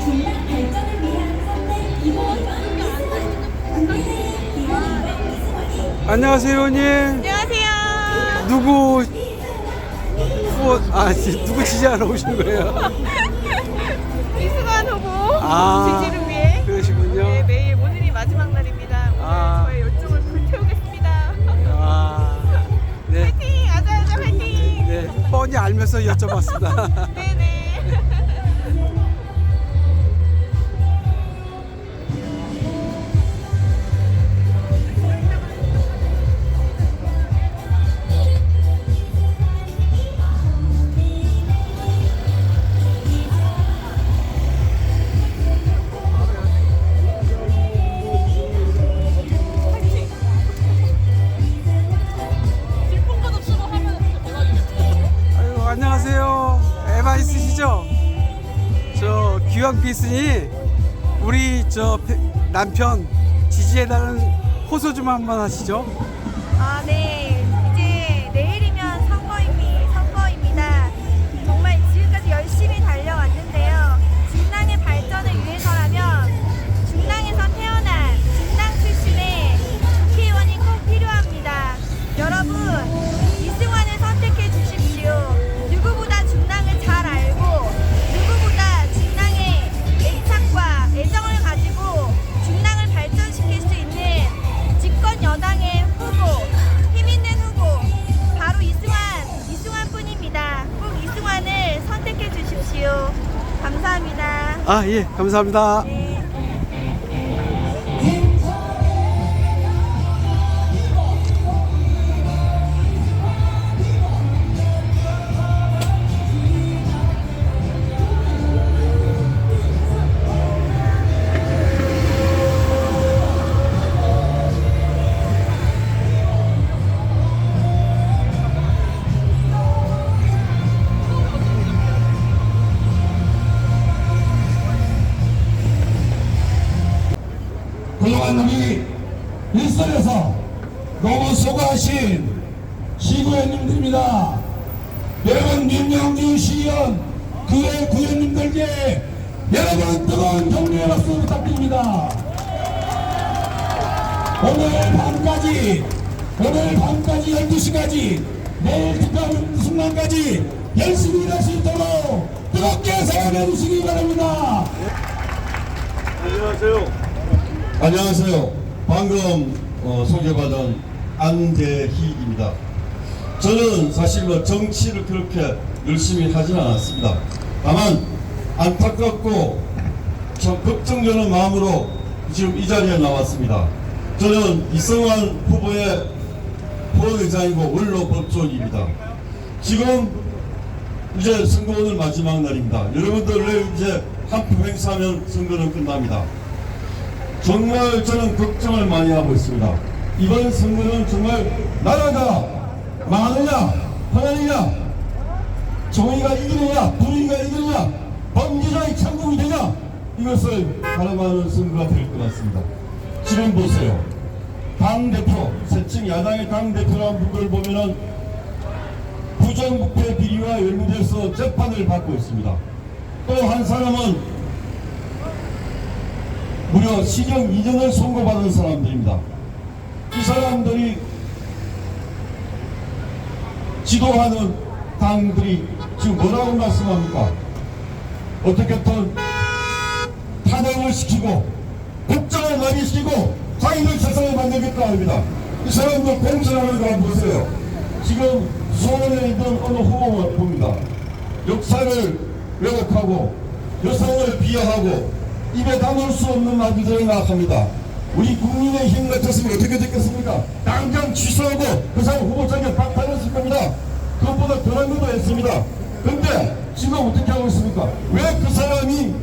중랑 발전을 위한 선택 이번 안녕하세요, 의원님. 안녕하세요. 누구 누구 지지하러 오신 거예요? 이승환 후보 아, 지지를 위해 그러시군요. 네, 매일 오늘이 마지막 날입니다. 오늘 아. 저의 열정을 불태우겠습니다. 아, 네, 화이팅! 아자아자 화이팅! 네, 뻔히 알면서 여쭤봤습니다. 네네. 아유, 안녕하세요. 에바 있으시죠? 저 귀한 비스니 우리 남편 지지해달라는 호소 좀 한번 하시죠. 아, 네. 이제 내일이면 선거입니다. 정말 지금까지 열심히 달려왔는데요. 중랑의 발전을 위해서라면 중랑에서 태어난 중랑 출신의 국회의원이 꼭 필요합니다. 여러분, 이승환을 선택해 주십시오. 누구보다 중랑을 잘 알고 누구보다 중랑의 애착과 애정을 가지고 중랑을 발전시킬 수 있는 집권 여당의 후보, 힘 있는 후보 바로 이승환뿐입니다. 꼭 이승환을 선택해 주십시오. 감사합니다. 아, 예, 감사합니다. 네. 그동안 우리 일선에서 너무 수고하신 시구위원님들입니다. 여러분 민명주 시의원 그의 구의원님들께 여러분 뜨거운 격려의 박수 부탁드립니다. 오늘 밤까지 12시까지 내일 투표하는 순간까지 열심히 일할 수 있도록 뜨겁게 사랑해 주시기 바랍니다. 안녕하세요. 방금 소개받은 안대희입니다. 저는 사실 정치를 그렇게 열심히 하진 않았습니다. 다만 안타깝고 참 걱정되는 마음으로 지금 이 자리에 나왔습니다. 저는 이승환 후보의 부의장이고 원로 법조인입니다. 지금 이제 선거 오늘 마지막 날입니다. 여러분들 내일 이제 한표 행사하면 선거는 끝납니다. 정말 저는 걱정을 많이 하고 있습니다. 이번 선거는 정말 나라가 망하느냐 하느냐, 정의가 이기느냐 불의가 이기느냐, 범죄자의 천국이 되냐, 이것을 가름하는 선거가 될 것 같습니다. 지금 보세요. 당대표, 새층 야당의 당대표라는 분들을 보면은 부정부패 비리와 연루돼서 재판을 받고 있습니다. 또 한 사람은 무려 시정 2년을 선고받은 사람들입니다. 이 사람들이 지도하는 당들이 지금 뭐라고 말씀합니까? 어떻게든 탄핵을 시키고 국정을 마비시키고 자기들 세상을 만들겠다 합니다. 이 사람들 공천하는 거 한번 보세요. 지금 수원에 있는 어느 후보를 봅니다. 역사를 왜곡하고 여성을 비하하고 입에 담을 수 없는 말들을 나갑니다. 우리 국민의힘 같았으면 어떻게 됐겠습니까? 당장 취소하고 그 사람 후보 자격 박탈했을 겁니다. 그것보다 더한 것도 했습니다. 근데 지금 어떻게 하고 있습니까? 왜 그 사람이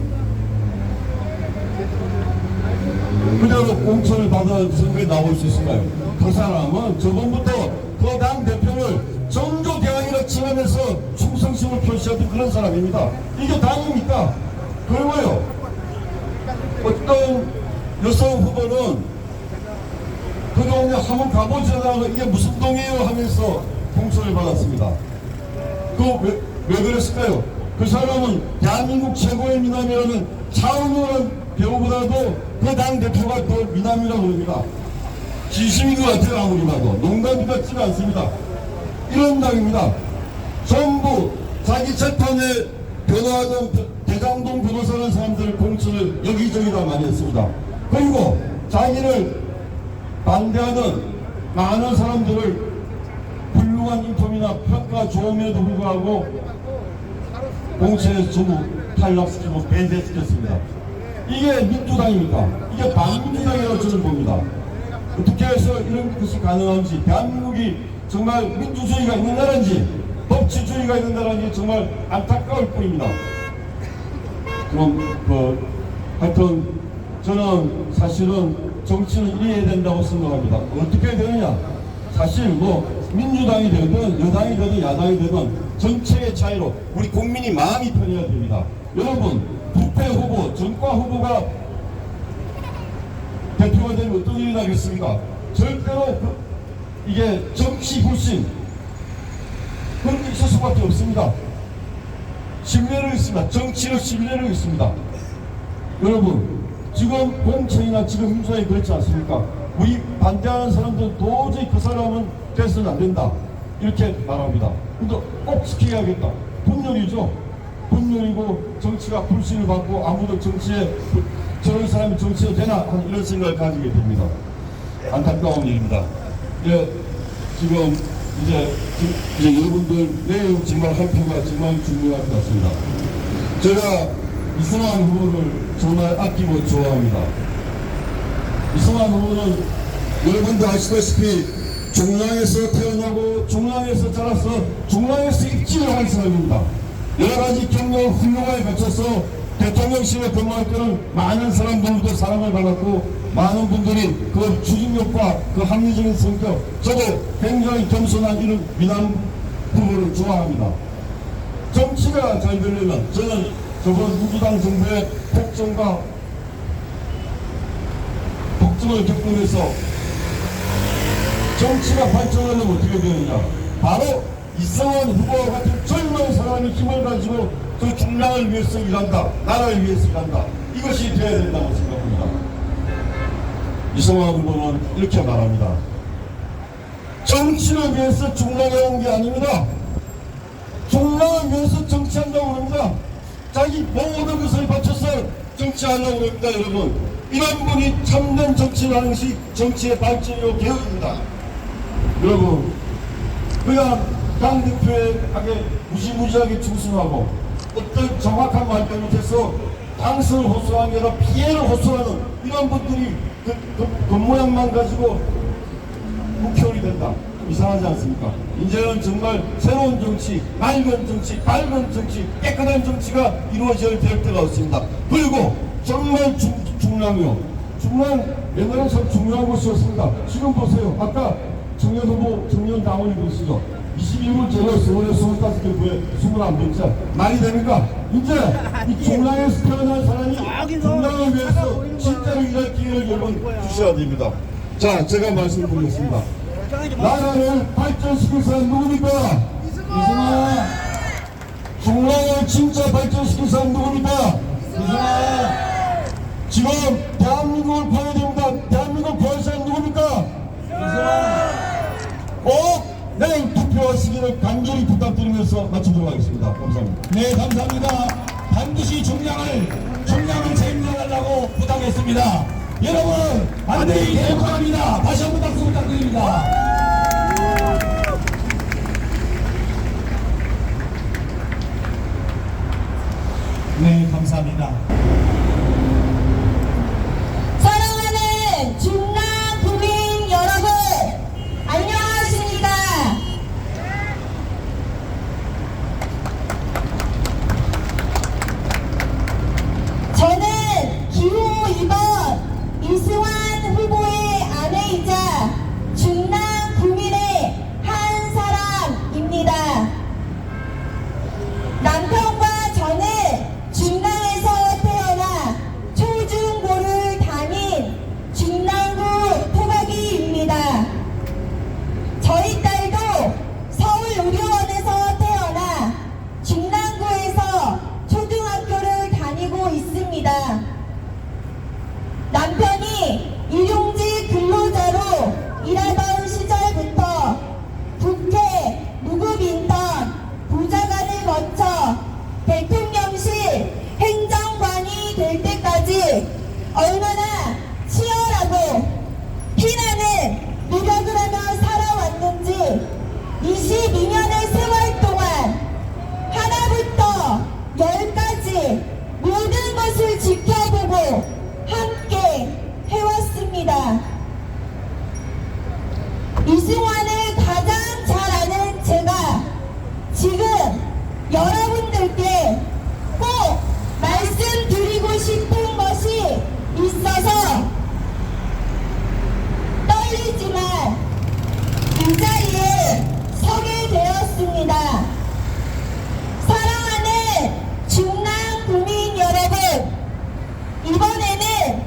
그대로 공천을 받아 선거에 나올 수 있을까요? 그 사람은 저번부터 그 당 대표를 정조대왕이라 칭하면서 충성심을 표시하던 그런 사람입니다. 이게 당입니까? 그리고요, 어떤 여성 후보는 그동안에 한번 가보지 않아서 이게 무슨 동이에요 하면서 공천을 받았습니다. 왜 그랬을까요? 그 사람은 대한민국 최고의 미남이라는 차은우라는 배우보다도 그 당 대표가 더 미남이라고 그럽니다. 진심인 것 같아요. 아무리 봐도 농담 같지가 않습니다. 이런 당입니다. 전부 자기 재판에 변호하던 대장동 변호사라는 사람들 공천을 여기저기 다 많이 했습니다. 그리고 자기를 반대하는 많은 사람들을 훌륭한 인품이나 평가 좋음에도 불구하고 공천에서 전부 탈락시키고 배제시켰습니다. 이게 민주당입니까? 이게 반민주당이라고 저는 봅니다. 어떻게 해서 이런 것이 가능한지, 대한민국이 정말 민주주의가 있는 나라인지 법치주의가 있는 나라인지 정말 안타까울 뿐입니다. 그럼 하여튼 저는 사실은 정치는 이래야 된다고 생각합니다. 어떻게 되느냐? 사실 민주당이 되든 여당이 되든 야당이 되든 정책의 차이로 우리 국민이 마음이 편해야 됩니다. 여러분, 부패 후보, 전과 후보가 대표가 되면 어떤 일이 나겠습니까? 절대로 이게 정치 불신 그런 게 있을 수밖에 없습니다. 신뢰를 있습니다. 정치를 신뢰를 있습니다. 여러분, 지금 공천이나 지금 민주당이 그렇지 않습니까? 우리 반대하는 사람들은 도저히 그 사람은 돼서는 안 된다 이렇게 말합니다. 근데 꼭 지켜야겠다. 분열이죠. 분열이고 정치가 불신을 받고 아무도 정치에 저런 사람이 정치에 되나 하는 이런 생각을 가지게 됩니다. 안타까운 일입니다. 지금 이제 여러분들 내일 정말 발표가 정말 중요할 것 같습니다. 제가 이승환 후보를 정말 아끼고 좋아합니다. 이승환 후보는 여러분도 아시다시피 중랑에서 태어나고 중랑에서 자라서 중랑에서 입지를 한 사람입니다. 여러가지 경력 훌륭하게 갖춰서 대통령실에 근무할 때는 많은 사람들로부터 사랑을 받았고 많은 분들이 그 추진력과 그 합리적인 성격, 저도 굉장히 겸손한 이런 미남 후보를 좋아합니다. 정치가 잘 되려면 저는 저번 민주당 정부의 폭정을 겪으면서 정치가 발전하려면 어떻게 되느냐, 바로 이승환 후보와 같은 젊은 사람이 힘을 가지고 그 중랑을 위해서 일한다, 나라를 위해서 일한다, 이것이 되어야 된다고 생각합니다. 이승환 후보는 이렇게 말합니다. 정치를 위해서 중랑에 온 게 아닙니다. 중랑을 위해서 정치한다고 합니다. 자기 모든 것을 바쳐서 정치하려고 합니다. 여러분, 이런 분이 참된 정치를 하는 것이 정치의 발전이고 개혁입니다. 여러분, 그냥 당대표에게 무시무시하게 충성하고 어떤 정확한 말도 못해서 당선을 호소한 게 아니라 피해를 호소하는 이런 분들이 그 모양만 가지고 국회의원이 된다. 이상하지 않습니까? 이제는 정말 새로운 정치, 맑은 정치, 밝은 정치, 깨끗한 정치가 이루어져야 될 때가 없습니다. 그리고 정말 중랑이요. 중랑, 옛날에 참 중요한 곳이었습니다. 지금 보세요. 아까 청년 후보, 청년 당원이 보시죠. 21분 제가 서울에 25개 구에 21번째. 말이 됩니까? 이제 이 중랑에서 태어난 사람이 중랑을 위해서 진짜로 일할 기회를 여러분 주셔야 됩니다. 자, 제가 말씀드리겠습니다. 나라를 발전시킬 사람 누굽니까? 이승환. 중랑을 진짜 발전시킬 사람 누굽니까? 이승환. 지금 대한민국을 구해야 됩니다. 대한민국을 구할 사람 누굽니까? 이승환. 꼭 내일 투표하시기를 간절히 부탁드리면서 마치도록 하겠습니다. 감사합니다. 네, 감사합니다. 반드시 중량을 책임져달라고 부탁했습니다. 여러분, 반드시 대역합니다. 다시 한번 박수 부탁드립니다. 네, 감사합니다. 사랑하는 중랑 국민 여러분, 안녕하십니까? 저는 기호 2번 이승환 후보의 아내이자 중랑 구민의 한 사람입니다. 남편과 저는 중랑에서 태어나 초중고를 다닌 중랑구 될 때까지 얼마나 치열하고 피나는 노력을 하며 살아왔는지 22년의 세월 동안 하나부터 10까지 모든 것을 지켜보고 함께 해왔습니다. 이승환을 가장 잘 아는 제가 지금 여러분들께 꼭 말씀드리고 싶은 것이 있어서 떨리지만 이 자리에 서게 되었습니다. 사랑하는 중랑 국민 여러분, 이번에는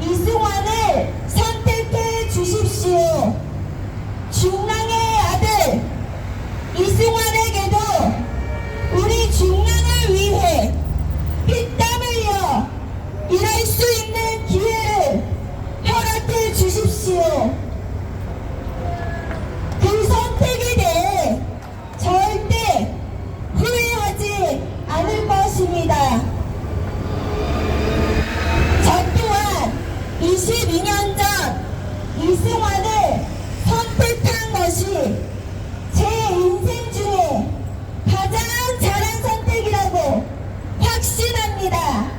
이승환을 선택해 주십시오. 중랑의 아들 이승환에게도 우리 중랑을 위해 피땀 흘려 일할 수 있는 기회를 허락해 주십시오. 그 선택에 대해 절대 후회하지 않을 것입니다. 저 또한 22년 전 이승환을 선택한 것이 제 인생 중에 가장 잘한 선택이라고 확신합니다.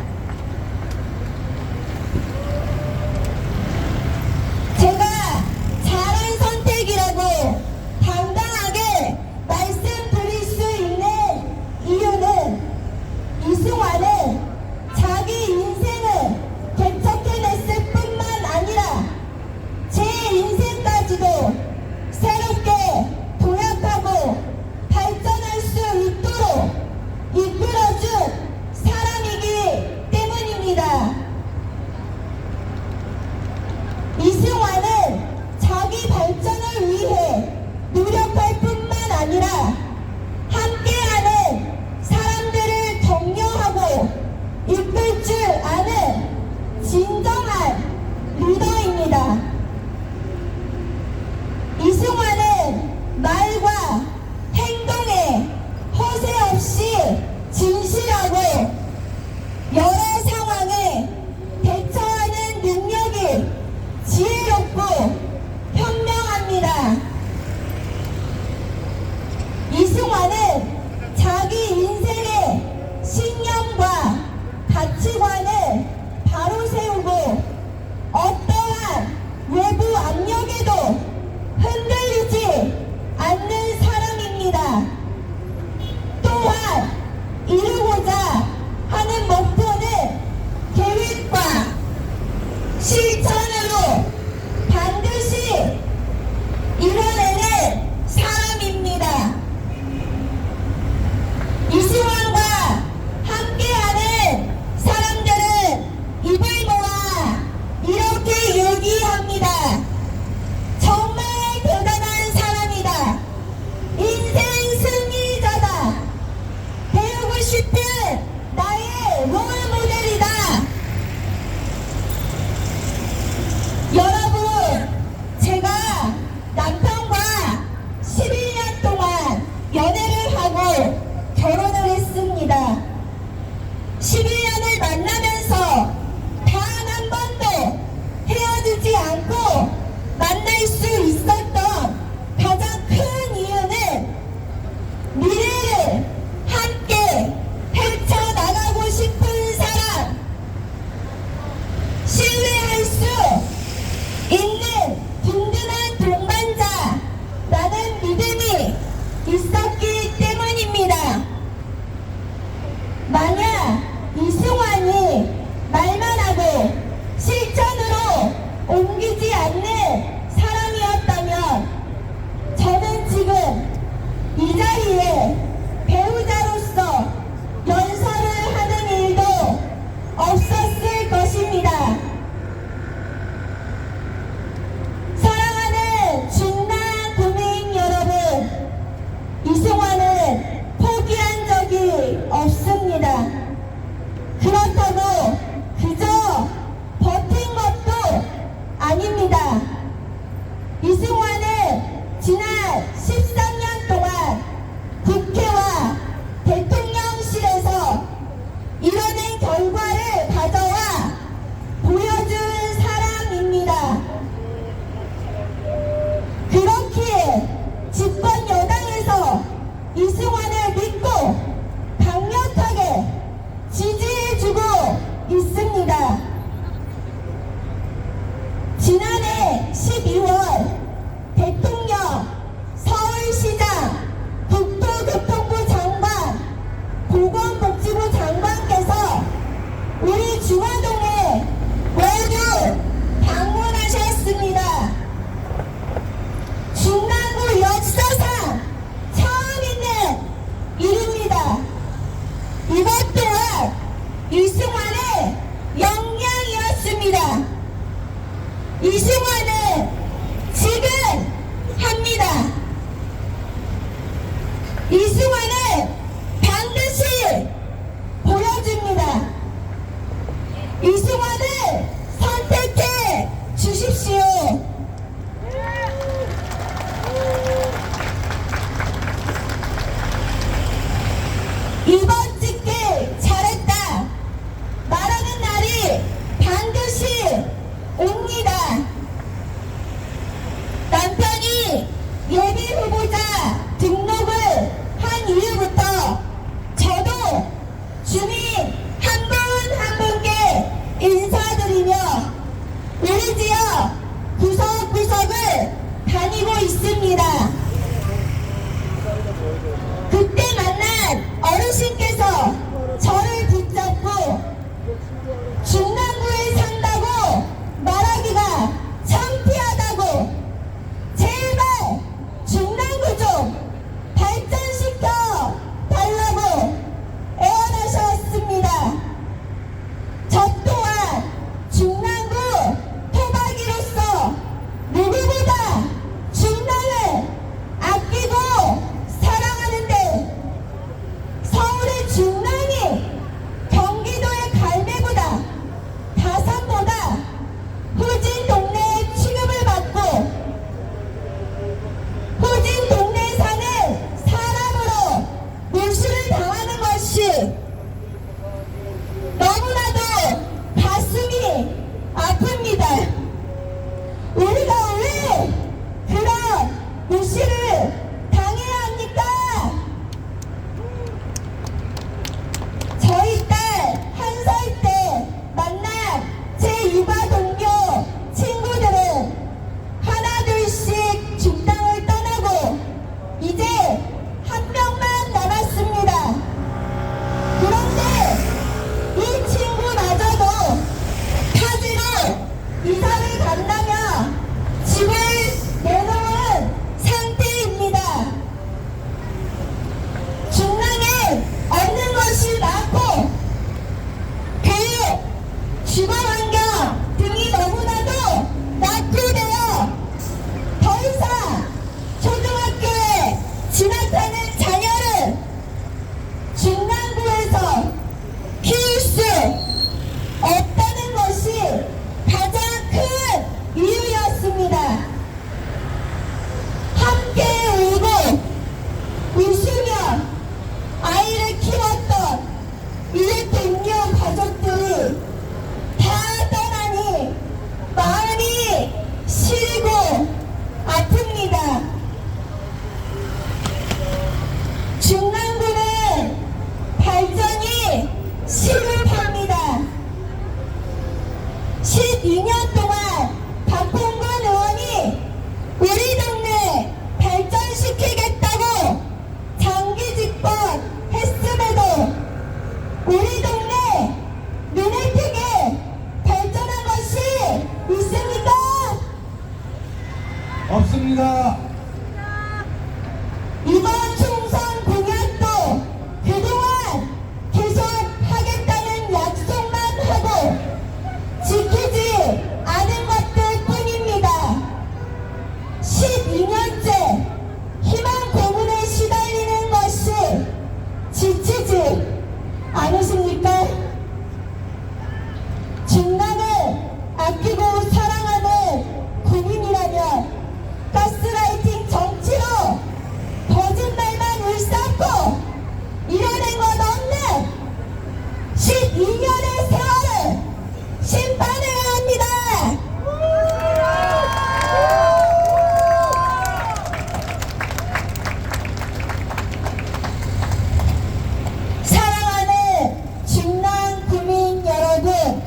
제가 잘한 선택이라고 당당하게 말씀드릴 수 있는 이유는 이승환은 자기 인생을 개척해냈을 뿐만 아니라 제 인생까지도 새롭게 도약하고 발전할 수 있도록 이끌어준 사람이기 때문입니다. 이승환은 자기 발전을 위해 노력할 뿐만 아니라 함께하는 사람들을 격려하고 이끌 줄 아는 진정한 리더입니다. 이승환은 말과 행동에 허세 없이 진실하고 여러 상황에 대처하는 능력이 지혜롭고 현명합니다. 이승환은 자기 인생의 신념과 가치관을 바로 세우고 어떠한 중입니다. 지난해 12월 대통령, 서울시장, 국토교통부 장관, 보건복지부 장관께서 우리 중화동에 모두 방문하셨습니다. 중랑구 역사상 처음 있는 일입니다. 이것 또한 이승만의 역량이었습니다. 이승만은 지금 합니다. 이승만은 반드시 보여줍니다. 이승만을 선택해 주십시오. 이번 집길 잘했다 말하는 날이 반드시 옵니다. 남편이 예비 후보자 등록을 한 이후부터 저도 주민 한 분 한 분께 인사드리며 우리 지역 구석구석을 다니고 있습니다. 그때 만난 어르신께서 저를 붙잡고 중랑구에 산다고 말하기가 창피하다고 제발 중랑구 좀 발전시켜 달라고 애원하셨습니다. 저 또한 중랑구 토박이로서 누구보다 중랑을 아끼고 사랑하는데 서울의 중랑이 경기도의 갈매보다 다산보다 후진 동네에 취급을 받고 후진 동네에 사는 사람으로 무시를 당하는 것이 너무나도 가슴이 아픕니다. 우리가 왜 그런 무시를 당해야 합니까? 저희 딸 1살 때 만난 제 육아 동료 친구들은 하나 둘씩 중당을 떠나고 이제 한 명만 남았습니다. 그런데 이 친구마저도 타지로 이사를 간다며 집을 내놓은 상태입니다. 중랑에 얻는 것이 많고 교육, 주거환경 등이 너무나도 낙후되어 더 이상 초등학교에 진학하는 자녀를 중랑구에서 키울 수 없다는 것이 가장 큰 이유였습니다. 함께 울고 웃으며 아이를 키웠던 이웃 동료 가족들이 다 떠나니 마음이 시리고 아픕니다. 중랑구는 발전이 시급합니다. 12년 동안 박홍근 의원이 우리 동네 발전시키겠다고 장기 집권했음에도 우리 동네 눈에 띄게 발전한 것이 있습니까? 없습니다. 이번 총선 공약도 그동안 계속 하겠다는 약속만 하고 지키지 않은 것들 뿐입니다. 12년째 희망 고문에 시달리는 것이 지치지 않으십니까? 중랑을 아끼고 사랑하는 국민이라면 가스라이팅 정치로 거짓말만 울쌓고 이뤄낸 것 없는 12년의 세월을 심판해야 합니다. 사랑하는 중랑 구민 여러분,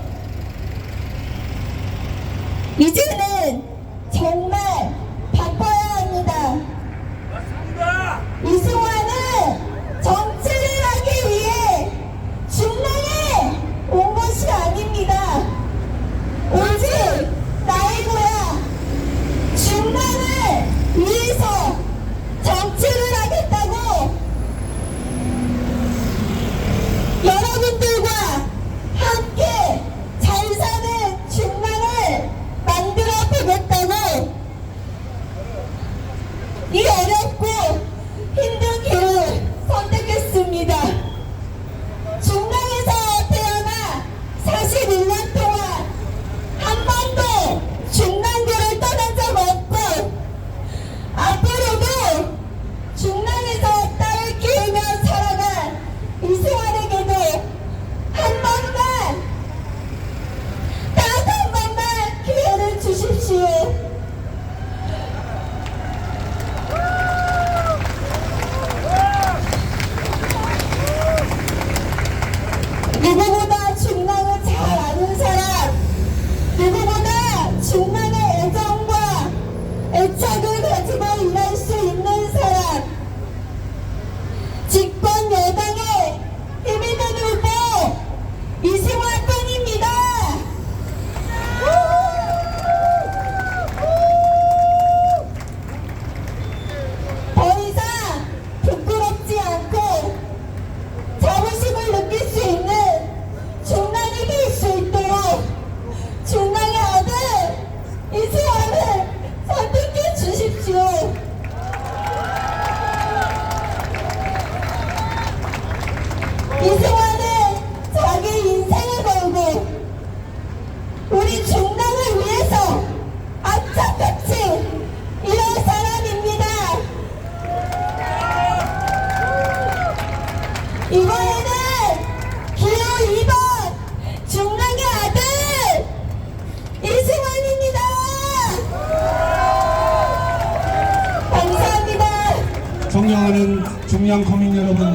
중량 국민 여러분,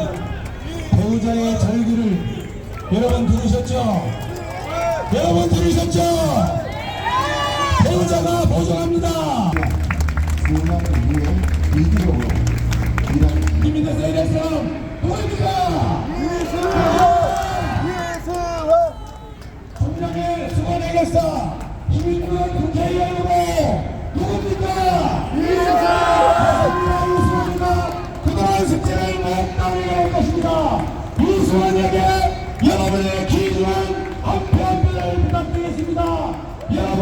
배우자의 절규를 여러분 들으셨죠? 여러분 들으셨죠? 배우자가 보존합니다. 김민대 세대에서 누구입니까? 중량의 수건의 역사 시민구의 국회의원으로 누굽니까? 이수환입니다. 그동안 숙제를 못 따르게 것입니다. 이수환에게 여러분의 귀중한 한표 한 표를 부탁드리겠습니다. 여러분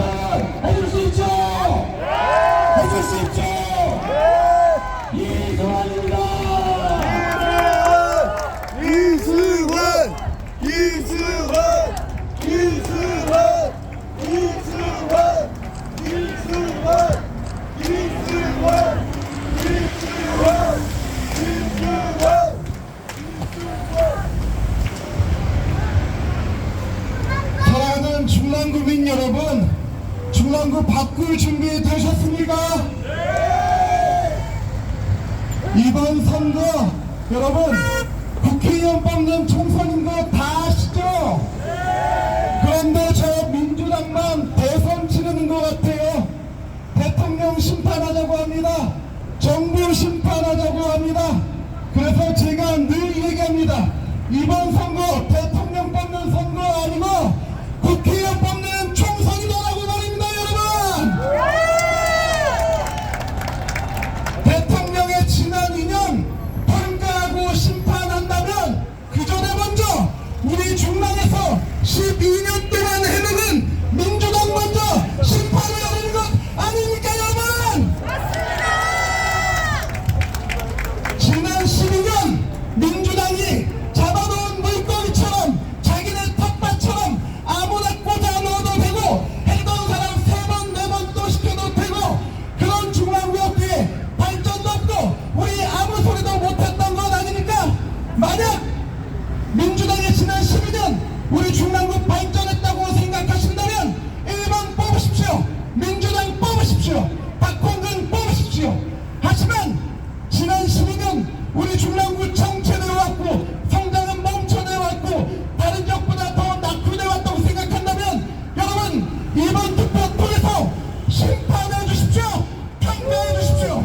해줄 수 있죠? 해줄 수 있죠? 이수환입니다. 사랑하는 중랑구민 여러분, 중랑구 바꿀 준비 되셨습니까? 이번 선거 여러분 국회의원 뽑는 총선인 거 다 아시죠? 그런데 저 민주당만 대선 치르는 것 같아요. 대통령 심판하자고 합니다. 정부 심판하자고 합니다. 그래서 제가 늘 얘기합니다. 이번 선거 대통령 뽑는 선거 아니고 국회의원 뽑는 총선이다라고 말입니다. 여러분, 대통령의 지난 2년 평가하고 심판한다면 그 전에 먼저 우리 중랑에서 12년 동안 해먹은 민주당 먼저 심판을 하는 것 아닙니까 여러분? 지난 12년 민주당이 잡아놓은 물고기처럼 자기네 텃밭처럼 아무나 꽂아 넣어도 되고 했던 사람 3번 4번 또 시켜도 되고 그런 중랑구역에 발전도 없고 우리 아무 소리도 못했던 것 아닙니까? 만약 민주당이 지난 12년 우리 중랑구 발전했다고 생각하신다면 1번 뽑으십시오. 민주당 뽑으십시오. 박홍근 뽑으십시오. 하지만 지난 12년 우리 중랑구 정체되어왔고 성장은 멈춰내왔고 다른 지역보다 더 낙후되어왔다고 생각한다면 여러분 이번 투표 통해서 심판해 주십시오. 평가해 주십시오.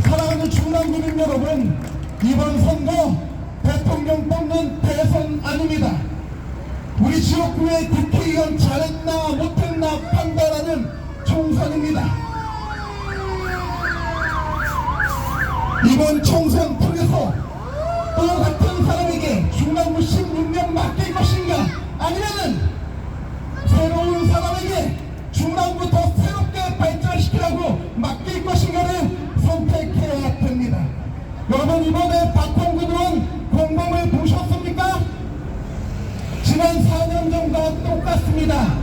사랑하는 중랑구민 여러분, 이번 선거 대통령 뽑는 대선 아닙니다. 우리 지역구의 국회의원 잘했나 못했나 판단하는 총선입니다. 이번 총선 통해서 또 같은 사람에게 중랑구 16년 맡길 것인가 아니면은 새로운 사람에게 중랑구 더 새롭게 발전시키라고 맡길 것인가를 선택해야 됩니다. 여러분 이번에 박홍근 의원 공범을 보셨습니까? 지난 4년 전과 똑같습니다.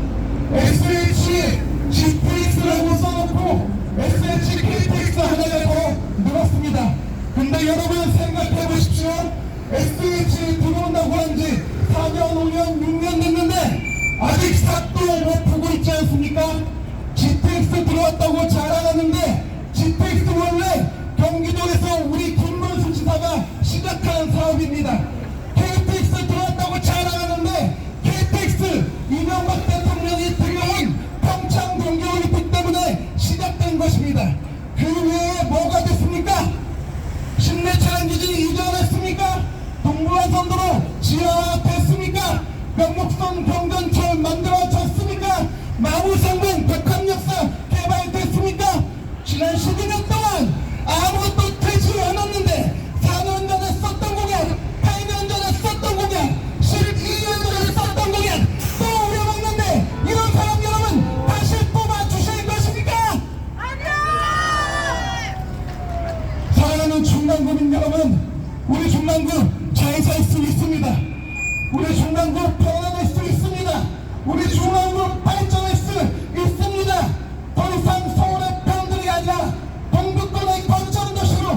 SH GTX라고 써놓고 SH KTX 하나가 더 늘었습니다. 근데 여러분 생각해 보십시오. SH 들어온다고 한 지 4년, 5년, 6년 됐는데 아직 삭도 못 보고 있지 않습니까? GTX 들어왔다고 자랑하는데 GTX 원래 경기도에서 우리 김문수 지사가 시작한 사업입니다. KTX 들어왔다고 자랑하는데 KTX 이명박 대통령이 들여온 평창 동계올림픽 때문에 시작된 것입니다. 그 외에 뭐가 됐습니까? 신내차량 기지 이전했습니까? 동부안선도로 지하화됐습니까? 명목선 경전철 만들어졌습니까? 마무상봉 백합역사 개발됐습니까? 지난 12년 동안 아무것도 되지 않았는데 4년 전에 썼던 공약, 8년 전에 썼던 공약, 12년 전에 썼던 공약 또 우려먹는데 이런 사람 여러분 다시 뽑아주실 것입니까? 아니요! 사랑하는 중랑구민 여러분, 우리 중랑구 잘 살 수 있습니다. 우리 중랑구 편안할 수 있습니다. 우리 중랑구 발전할 수 있습니다. 더 이상 서울의 편들이 아니라 동북권의 거점 도시로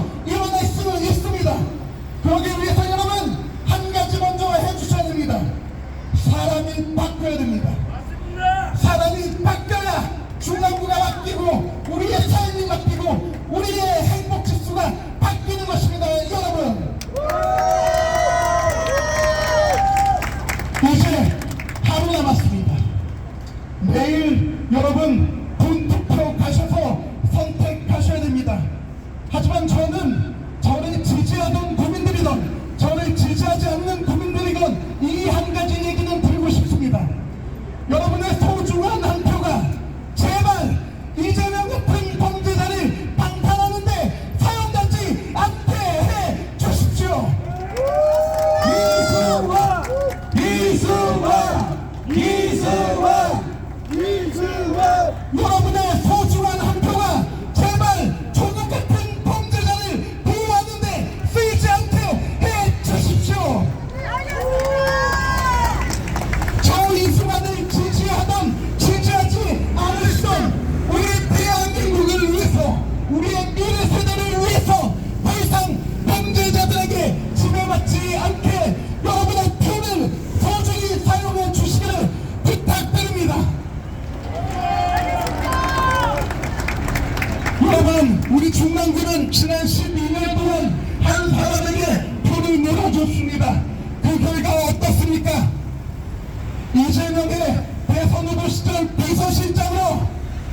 이재명의 대선 후보 시절 비서실장으로,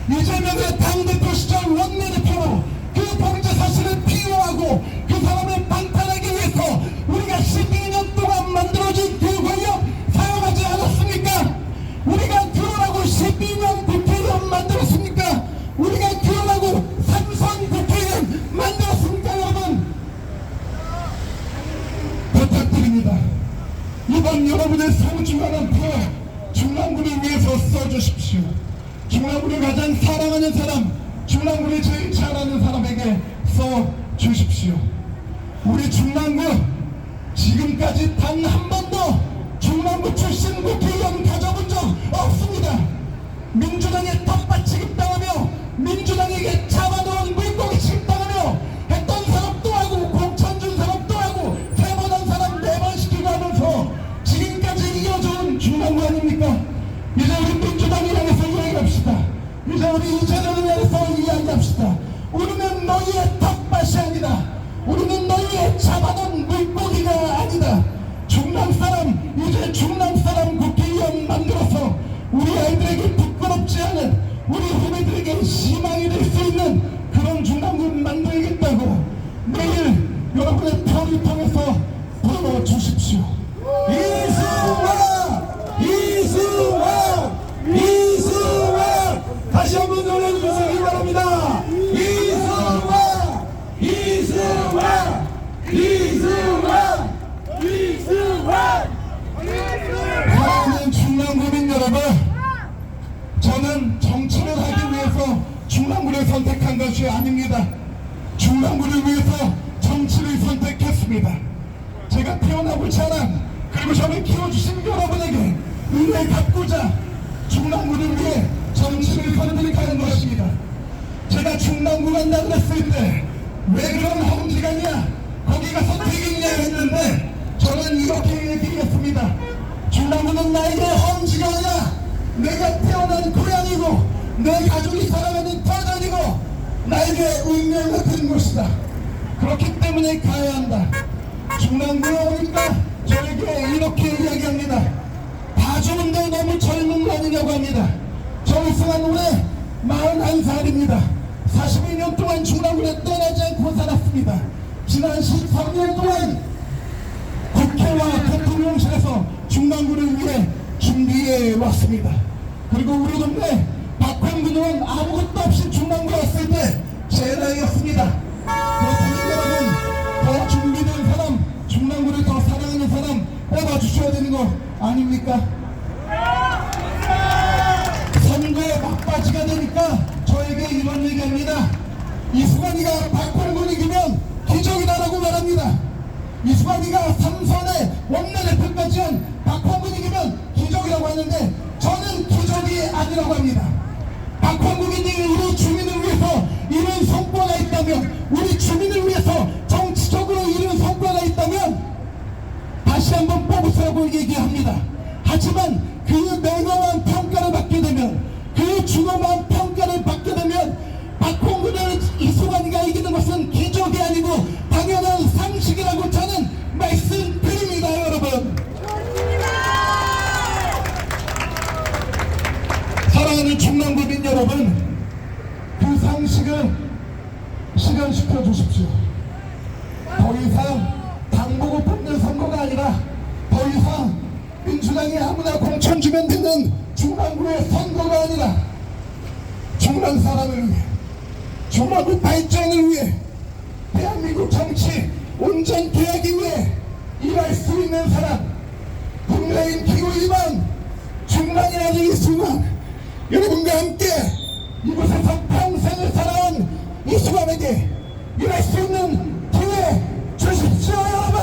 이재명의 당대표 시절 원내대표로 그 범죄 사실을 피로하고 그 사람을 방탄하기 위해서 우리가 12년 동안 만들어진 그 권력 사용하지 않았습니까? 우리가 그러라고 12년 국회의원 만들었습니까? 우리가 그러라고 삼선 국회의원 만들었습니까? 여러분, 부탁드립니다. 이번 여러분의 소중한 표 중랑구를 위해서 써주십시오. 중랑구를 가장 사랑하는 사람, 중랑구를 제일 잘 아는 사람에게 써주십시오. 우리 중랑구 지금까지 단 한 번도 중랑구 출신 국회의원 가져본 적 없습니다. 민주당의 텃밭 취급당하며 민주당에게 잡아놓은 물고기 취급당하며 했던 사람 또 하고 공천 준 사람 또 하고 세 번 한 사람 4번 시키고 하면서 지금까지 이어져온 중랑구 아닙니까? 이제 우리 민주당을 향해서 이야기합시다. 이제 우리 이재명을 향해서 이야기합시다. 우리는 너희의 텃밭이 아니다. 우리는 너희의 잡아놓은 물고기가 아니다. 중남 사람, 이제 중남 사람 국회의원 만들어서 우리 아이들에게 부끄럽지 않은, 우리 후배들에게 희망이 될 수 있는 그런 중남구 만들겠다고 내일 여러분의 표를 통해서 불러주십시오. 이승환! 이승환! 이승환! 다시 한번 노래 주시기 바랍니다. 이승환! 이승환! 이승환! 이승환! 사랑하는 중랑구민 여러분, 저는 정치를 하기 위해서 중랑구를 선택한 것이 아닙니다. 중랑구를 위해서 정치를 선택했습니다. 제가 태어나고 자란, 그리고 저를 키워주신 여러분에게 은혜 갚고자 중랑구를 위해 정치를 선택하는 것입니다. 제가 중랑구 간다 그랬을 때 왜 그런 험지가냐, 거기 가서 되겠냐 했는데 저는 이렇게 얘기했습니다. 중랑구는 나에게 험지가 아니라 내가 태어난 고향이고 내 가족이 살아가는 터전이고 나에게 운명 같은 곳이다. 그렇기 때문에 가야 한다. 중랑구에 오니까 저에게 이렇게 이야기합니다. 다 좋은데 너무 젊은 거 아니냐고 합니다. 저 이승환 올해 41살입니다. 42년 동안 중랑구를 떠나지 않고 살았습니다. 지난 13년 동안 국회와 대통령실에서 중랑구를 위해 준비해 왔습니다. 그리고 우리 동네 박환근 의원 아무것도 없이 중랑구에 왔을 때 제 나이였습니다. 그렇다면 여러분, 더 준비된 사람, 중랑구를 더 사랑하는 사람 뽑아주셔야 되는 거 아닙니까? 선거에 막바지가 되니까 저에게 이런 얘기합니다. 이승환이가 박환근 이기면 기적이다라고 말합니다. 이승환이가 삼선의 원내대표까지 한 박환근 이기면 기적이라고 하는데 저는 기적이 아니라고 합니다. 박환근이 우리 주민을 위해서 이룬 성과가 있다면, 우리 주민을 위해서 정치적으로 이룬 성과가 있다면 다시 한번 뽑으라고 얘기합니다. 하지만 그 냉정한 평가를 받게 되면, 그 준엄한 평가를 받게 되면 박홍근을 이승환이가 이기는 것은 기적이 아니고 당연한 상식이라고 저는 말씀드립니다. 여러분, 사랑하는 중랑구민 여러분, 그 상식을 실현시켜 주십시오. 더 이상 당 보고 뽑는 선거가 아니라 더 이상 민주당이 아무나 공천 주면 되는 중랑구의 선거가 아니라 중랑 사람을 위해, 중랑구 발전을 위해, 대한민국 정치 온전케 하기 위해 일할 수 있는 사람, 국내인 기호 2번 중랑이라는 이승환, 여러분과 함께 이곳에서 평생을 살아온 이승환에게 일할 수 있는 기회 주십시오. 여러분,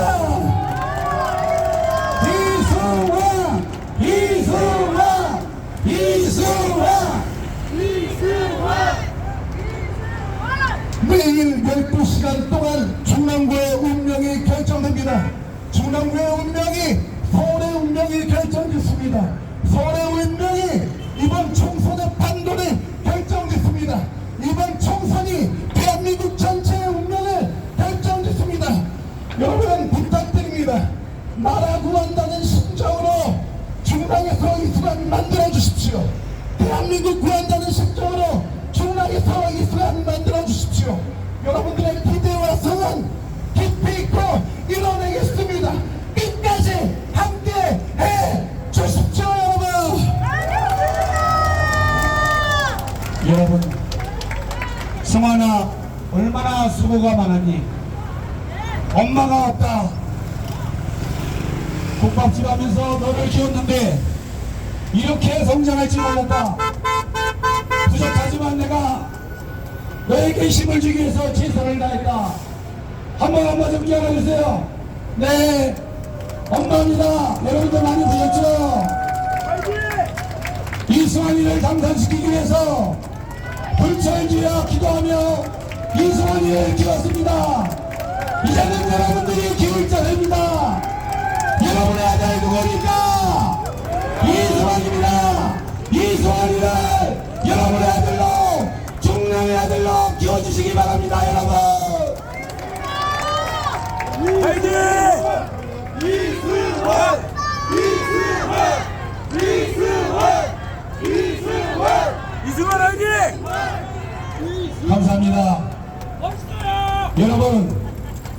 이승환, 이승환, 이승환, 이승환. 매일 12시간 동안 중랑구의 운명이 결정됩니다. 중랑구의 운명이 서울의 운명이 결정짓습니다. 서울의 운명이 이번 총선의 판도를 결정짓습니다. 이번 총선이 대한민국 전체의 운명을 결정짓습니다. 여러분 부탁드립니다. 나라 구한다는 심정으로 중랑에서 이승환 대한민국 구한다는 심정으로 충남의 상황이 수안 만들어 주십시오. 여러분들의 기대와 성원 깊이 있고 이뤄내겠습니다. 끝까지 함께 해 주십시오, 여러분. 여러분, 승환아 얼마나 수고가 많았니? 엄마가 없다. 국밥집 하면서 너를 키웠는데 이렇게 성장할 줄 몰랐다. 부족하지만 내가 너에게 힘을 주기 위해서 최선을 다했다. 한번 좀 기억해주세요. 네, 엄마입니다. 여러분들 많이 보셨죠? 이승환이를 당선시키기 위해서 불철주야 기도하며 이승환이를 키웠습니다. 이제는 여러분들이 키울 차례입니다. 여러분의 아들 누구입니까? 이승환입니다. 이승환이를 여러분의 아들로, 중남의 아들로 키워주시기 바랍니다, 여러분. 화이팅! 이승환! 이승환! 이승환! 이승환! 이승환 화이팅! 감사합니다. 여러분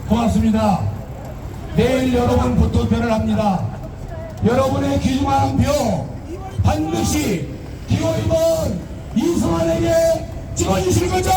고맙습니다. 내일 여러분 보투표를 합니다. 여러분의 귀중한 표 반드시 기호 2번 이승환에게 찍어주실 거죠?